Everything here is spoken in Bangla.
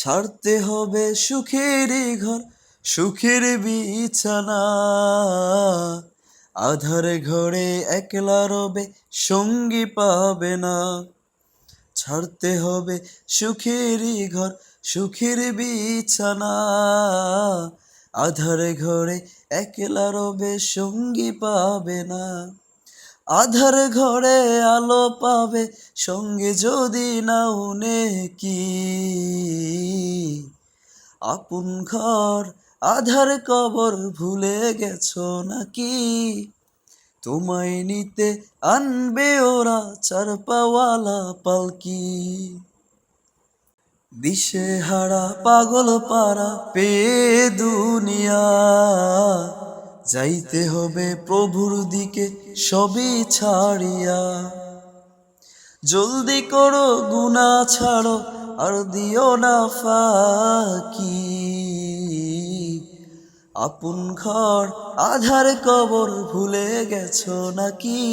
ছাড়তে হবে সুখের ঘর, সুখের বিছানা। আধার ঘরে একলা রবে, সঙ্গী পাবে না। ছাড়তে হবে সুখের ঘর, সুখের বিছানা। আধার ঘরে একলা রবে, সঙ্গী পাবে না। আধার ঘরে আলো পাবে, সঙ্গে যদি নাও নেকি। আপন ঘর আধার কবর ভুলে গেছো নাকি? তোমায় নিতে আনবে ওরা চার পাওয়ালা পালকি। দিশেহারা পাগল পারা পেয়ে দুনিয়া, যাইতে হবে প্রভুর দিকে সবই ছাড়িয়া। জলদি করো গুনাহ ছাড়ো, আর দিও না ফাঁকি। আপন ঘর আধার কবর ভুলে গেছো নাকি?